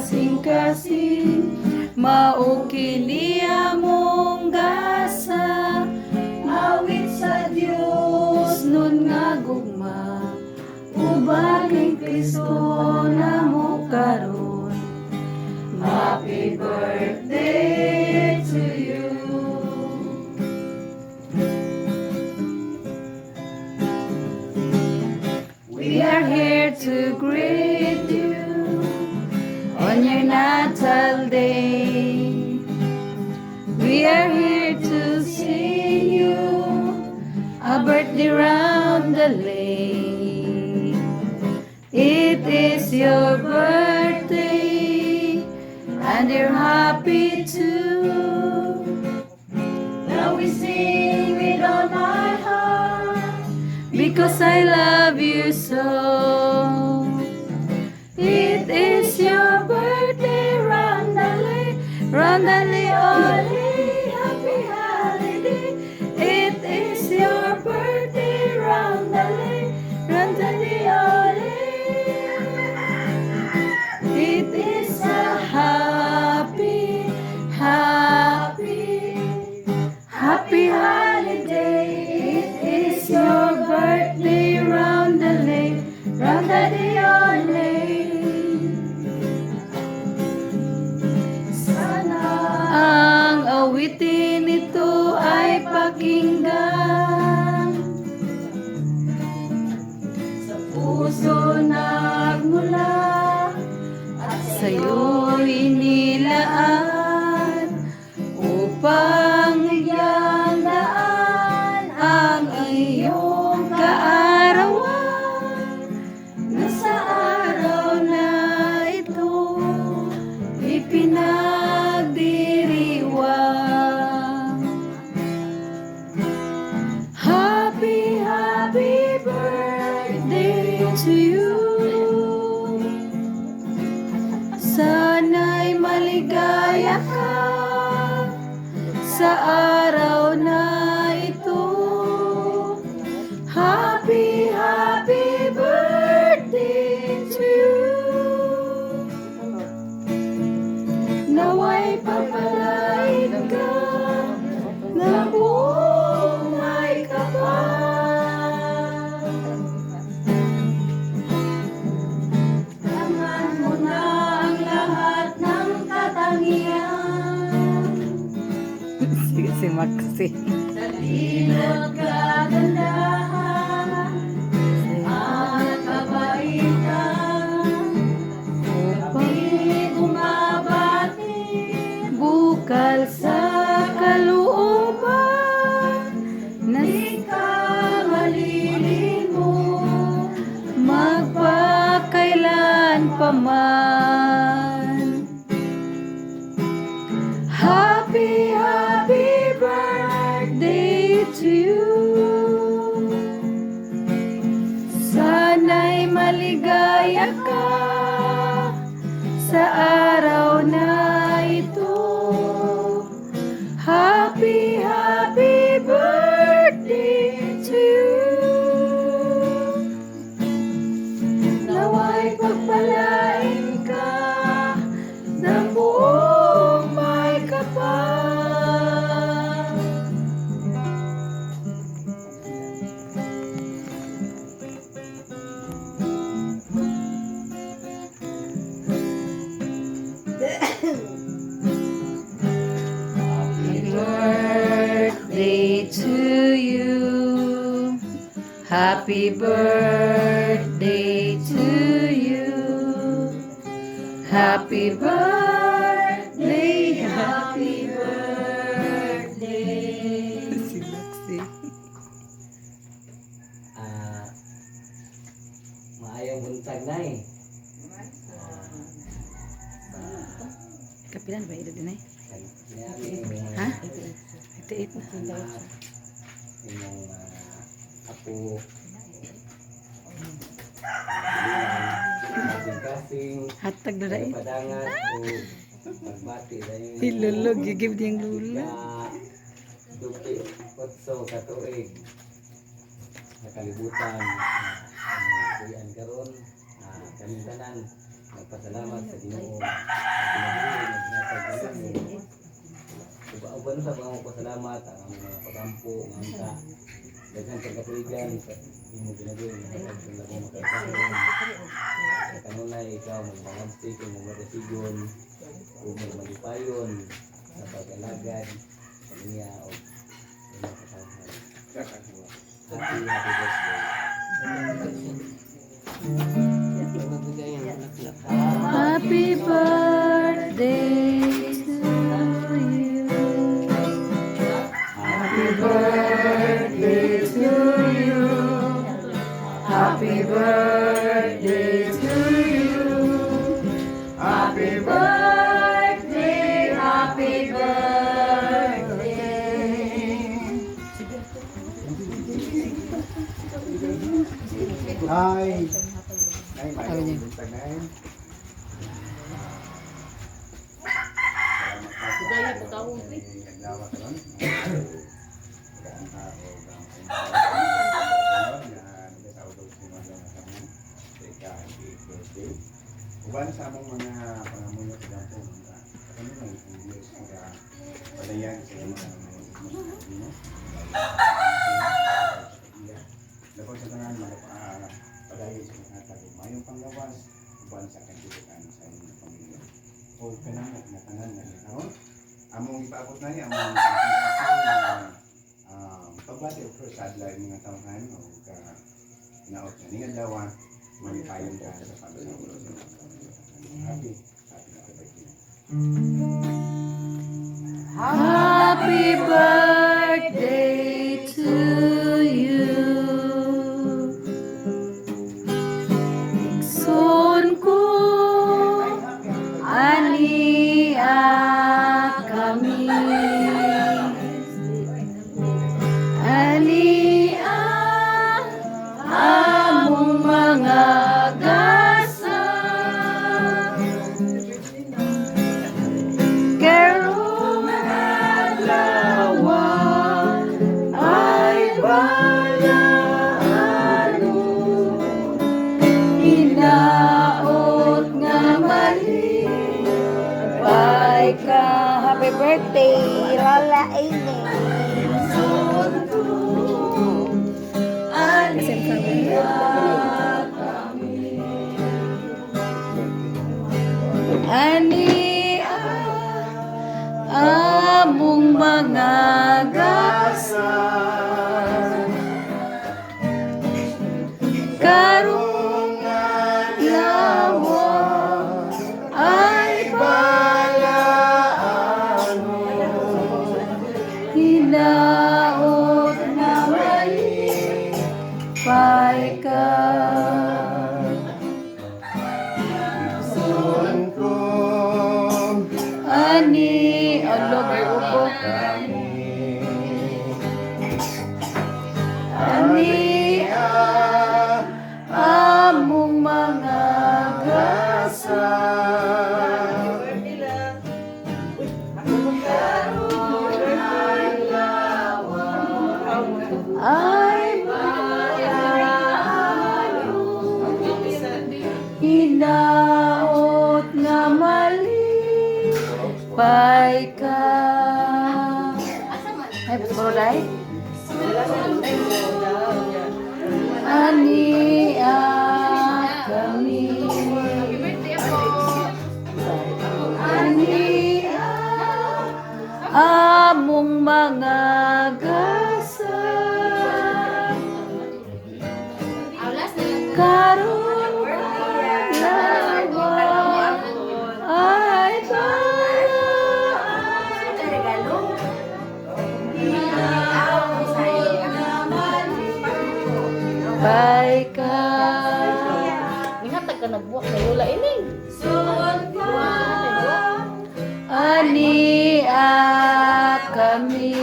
kasing-kasing mao kini among gasa awit sa Dios nun nga gugma ubang ni Kristo namo karon. Happy birthday to you. We are here to greet you on your natal day. We are here to sing you a birthday round the lane. It is your birthday and you're happy too. Now we sing with all my heart because I love you so. It is your birthday, Rondale, Rondale, Ole, happy holiday. It is your birthday, Rondale, Rondale, Ole. It is a happy, happy, happy holiday. It is your birthday, Rondale, Rondale, Ole. Ang awitin nito ay pakinggan sa puso nagmula at sa'yo inilaan upang iyang daan ang iyong kaarawan na sa araw na ito ipinagdiriwang. Happy, happy birthday to you. Sana'y maligaya ka sa araw na ito. Happy, happy birthday to you. Nawa'y papalain ka na buong may kapal. Tangan mo na ang lahat ng katangian. Sige, si Maxi. Talino't kagandahan at kabaitan. Di bumabati bukal sa kalooban. Di ka malilimutan magpakailan paman. Happy, happy birthday to you. Sana'y maligaya ka sa araw na ito. Happy, happy birthday to you. Nawa'y pagpalain ka ng buong may kapal. Happy birthday to you. Happy birthday to you. Happy birthday, happy birthday. Si Maxi. Maayong buntag na eh. Kapilan ba ito din eh? Ha? Ha? Ito ito. Yung apo. Kasing Hatag na rin. padangan o pagbati dahil Ilulog, gigib diyang lula. dupi otso ka tuig sa kalibutan kuyan karon kaming tanan nagpasalamat sa Ginoo sa pinabuhi ng ginatag namin. Uban sa mga pasalamat ang among mga pagampo nganta daghan kang katuigan sa imong ginagawin nga sa labong makasahon sa kanunay ikaw magbalantik ug magmagasigon ug magmalipayon sa pag-alagad sa niya o mga kasahon. Happy Happy birthday to you. Happy birthday to you. Happy birthday to you. Happy birthday, happy birthday. Hi. Nay, Sabi niya. buntag na yun. Dahil po taong po. Naglawa ka lang. Gaan ka o gaan sa birthday. Uban sa among mga pangamuyo sa dampo mga kami lang English mga padayan sa mga dapat sa tanan mga padayon sa mga tago mayong panglawas uban sa kandidakan sa inyong pamilya o kanamo na tanan na karon among ipaabot na ni among pagbati of course adlaw mga tawhan o ka naot na ni adlaw malipayon ka sa pagkakulo happy birthday. Happy birthday to you. Ikson ko ania kami. Ania among mga gasa. Karong adlaw ay balaano, hinaot nga mali, pay ka. Happy birthday, Lola Amy. Ani among mga gasa karong adlaw ay balaano, hinaot na mali, pay ka. Ani alobay upo. Ani among mga gasa. Ay balaano, hinaot nga mali, pay ka. Ay, bro, day? Ani kami. Ani among mga gasa. Karong adlaw ay balaano, pay ka. Nihatag ka nagbuwak na Lola ini. Ani kami.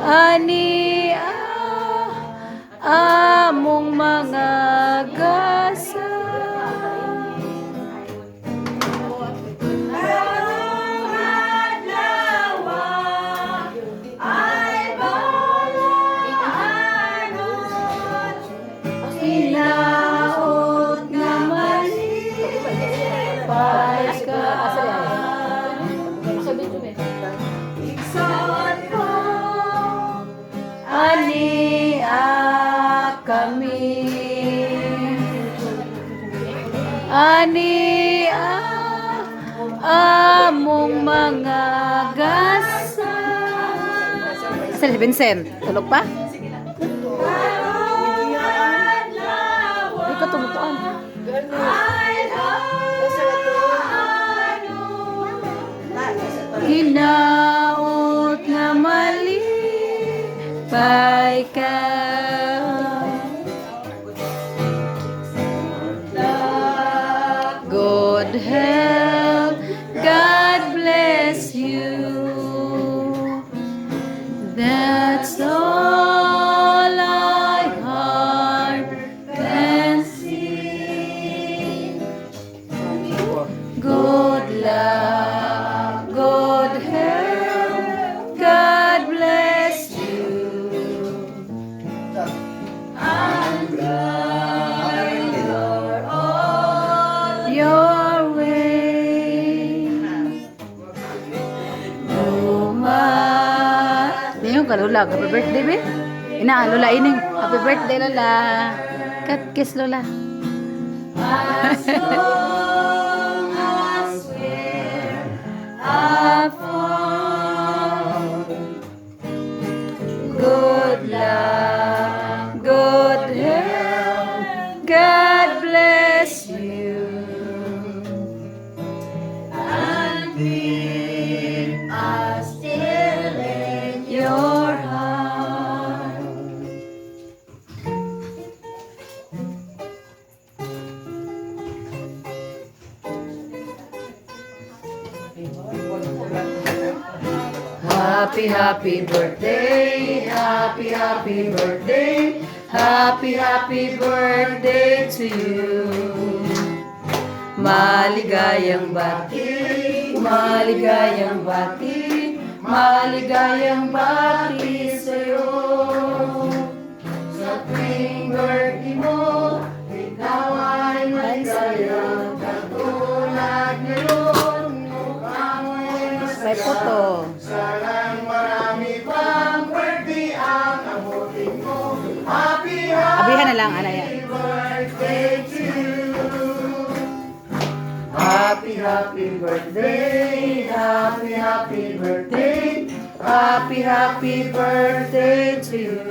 Ani among mga gasa. Karong adlaw ay balaano, hinaot Ani among mga gasa. Sa si Vincent, tulog pa? Hindi ka tumutuan. Hinaot nga mali pay ka. God help, God bless you. That's all I heart can see. Good luck, God help, God bless you. And God your all your way. No matter. Hindi yung kalula. Happy birthday, be? Ina, Lola, ining. Happy birthday, Lola. Cut kiss, Lola. as long as we're apart. Good luck, good health, God bless you, and keep us still in your heart. Happy, happy birthday, happy birthday, happy birthday to you. Maligayang bati, maligayang bati, maligayang bati sa'yo. Sa tuwing birthday mo, ikaw ay maligayang katulad ngayon. Mukha mo'y May photo. Sanang marami pang birthday ang abutin mo. Happy, Abihan na lang, Anaya. birthday to you. Happy, happy birthday, happy birthday, happy birthday to you.